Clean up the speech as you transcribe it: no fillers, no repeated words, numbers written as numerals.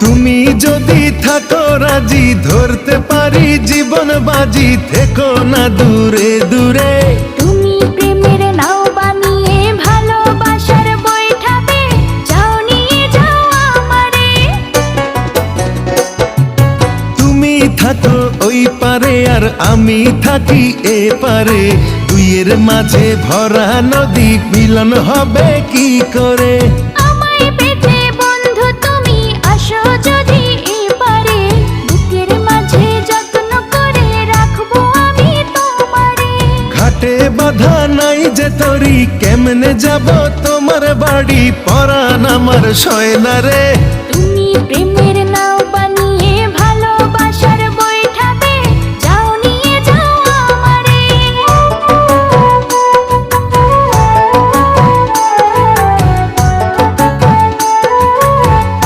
তুমি যদি থাকো রাজি, ধরতে পারি জীবন বাজি, থেকো না দূরে দূরে। তুমি প্রেমের নাও বানিয়ে ভালোবাসার বৈঠাতে যাও, নিয়ে যাও আমারে। তুমি থাকো ওই পারে আর আমি থাকি এ পারে, দুইয়ের মাঝে ভরা নদী, মিলন হবে কি করে? আমায় পেতে বন্ধু তুমি আসো যদি এপারে, বুকের মাঝে যত্ন করে রাখবো আমি তোমারে। ঘাটে বাধা নাই যে তরি, কেমনে যাব তোমার বাড়ি, পরাণ আমার সয় না রে।